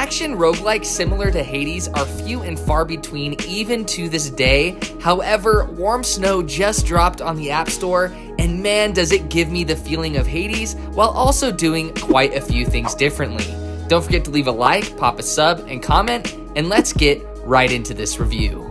Action roguelikes similar to Hades are few and far between even to this day. However, Warm Snow just dropped on the App Store, and man does it give me the feeling of Hades while also doing quite a few things differently. Don't forget to leave a like, pop a sub, and comment, and let's get right into this review.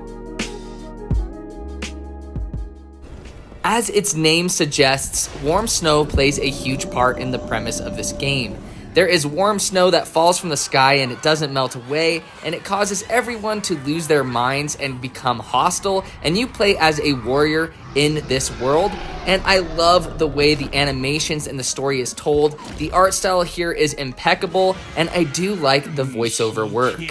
As its name suggests, warm snow plays a huge part in the premise of this game. There is warm snow that falls from the sky and it doesn't melt away, and it causes everyone to lose their minds and become hostile, and you play as a warrior in this world. And I love the way the animations and the story is told. The art style here is impeccable, and I do like the voiceover work.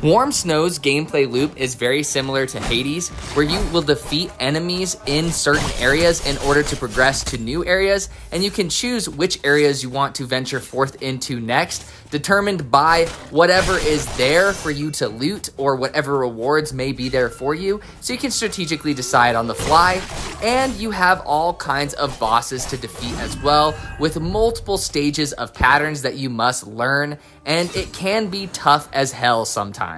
Warm Snow's gameplay loop is very similar to Hades, where you will defeat enemies in certain areas in order to progress to new areas, and you can choose which areas you want to venture forth into next, determined by whatever is there for you to loot or whatever rewards may be there for you, so you can strategically decide on the fly. And you have all kinds of bosses to defeat as well, with multiple stages of patterns that you must learn, and it can be tough as hell sometimes.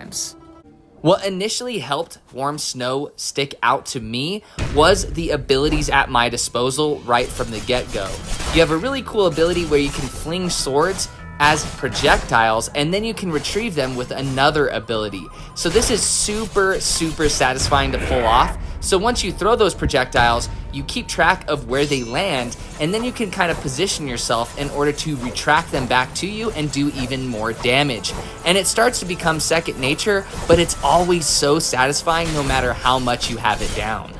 What initially helped Warm Snow stick out to me was the abilities at my disposal right from the get-go. You have a really cool ability where you can fling swords as projectiles, and then you can retrieve them with another ability. So this is super satisfying to pull off. So once you throw those projectiles, you keep track of where they land, and then you can kind of position yourself in order to retract them back to you and do even more damage. And it starts to become second nature, but it's always so satisfying no matter how much you have it down.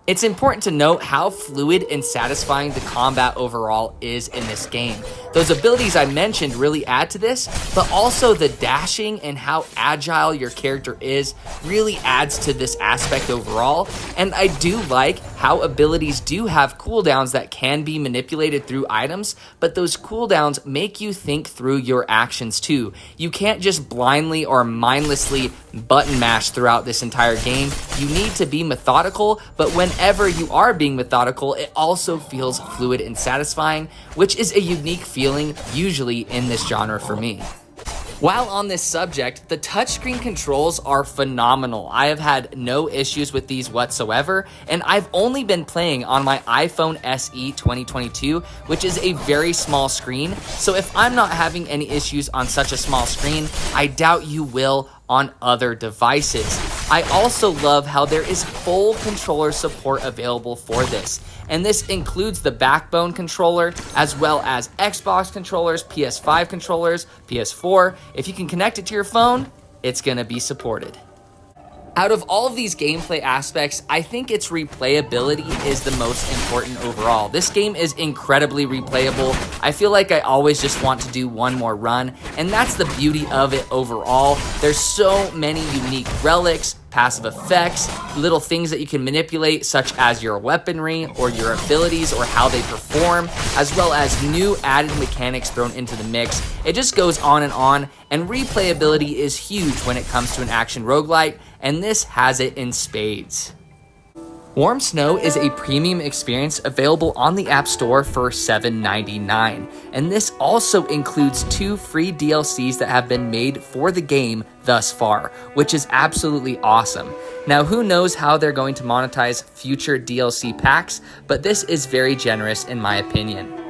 It's important to note how fluid and satisfying the combat overall is in this game. Those abilities I mentioned really add to this, but also the dashing and how agile your character is really adds to this aspect overall. And I do like how abilities do have cooldowns that can be manipulated through items, but those cooldowns make you think through your actions too. You can't just blindly or mindlessly button mash throughout this entire game. You need to be methodical, but whenever you are being methodical, it also feels fluid and satisfying, which is a unique feeling usually in this genre for me. While on this subject, the touchscreen controls are phenomenal. I have had no issues with these whatsoever, and I've only been playing on my iPhone SE 2022, which is a very small screen. So if I'm not having any issues on such a small screen, I doubt you will on other devices. I also love how there is full controller support available for this, and this includes the Backbone controller as well as Xbox controllers, PS5 controllers, PS4. If you can connect it to your phone, it's gonna be supported. Out of all of these gameplay aspects, I think its replayability is the most important overall. This game is incredibly replayable. I feel like I always just want to do one more run, and that's the beauty of it overall. There's so many unique relics, passive effects, little things that you can manipulate, such as your weaponry or your abilities or how they perform, as well as new added mechanics thrown into the mix. It just goes on, and replayability is huge when it comes to an action roguelike, and this has it in spades. Warm Snow is a premium experience available on the App Store for $7.99, and this also includes 2 free DLCs that have been made for the game thus far, which is absolutely awesome. Now, who knows how they're going to monetize future DLC packs, but this is very generous in my opinion.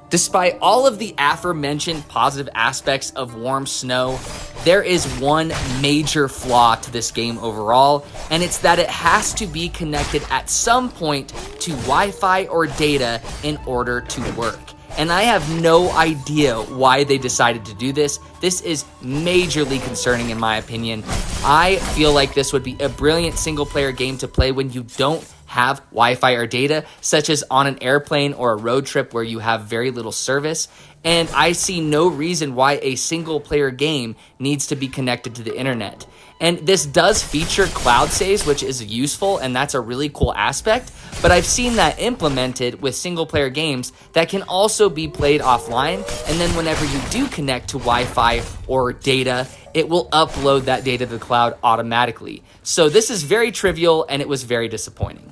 Despite all of the aforementioned positive aspects of Warm Snow, there is one major flaw to this game overall, and it's that it has to be connected at some point to Wi-Fi or data in order to work. And I have no idea why they decided to do this. This is majorly concerning in my opinion. I feel like this would be a brilliant single-player game to play when you don't have Wi-Fi or data, such as on an airplane or a road trip where you have very little service. And I see no reason why a single-player game needs to be connected to the internet. And this does feature cloud saves, which is useful, and that's a really cool aspect, but I've seen that implemented with single-player games that can also be played offline, and then whenever you do connect to Wi-Fi or data, it will upload that data to the cloud automatically. So this is very trivial, and it was very disappointing.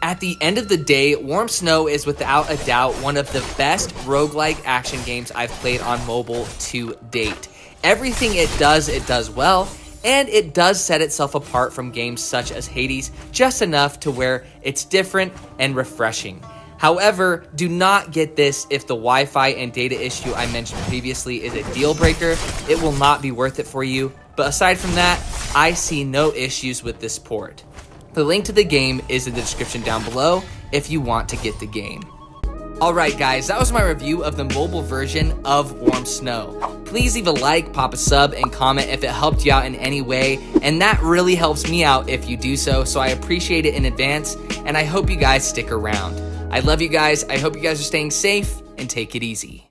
At the end of the day, Warm Snow is without a doubt one of the best roguelike action games I've played on mobile to date. Everything it does well, and it does set itself apart from games such as Hades just enough to where it's different and refreshing. However, do not get this if the Wi-Fi and data issue I mentioned previously is a deal breaker. It will not be worth it for you, but aside from that, I see no issues with this port. The link to the game is in the description down below if you want to get the game. Alright guys, that was my review of the mobile version of Warm Snow. Please leave a like, pop a sub, and comment if it helped you out in any way, and that really helps me out if you do so I appreciate it in advance, and I hope you guys stick around. I love you guys, I hope you guys are staying safe, and take it easy.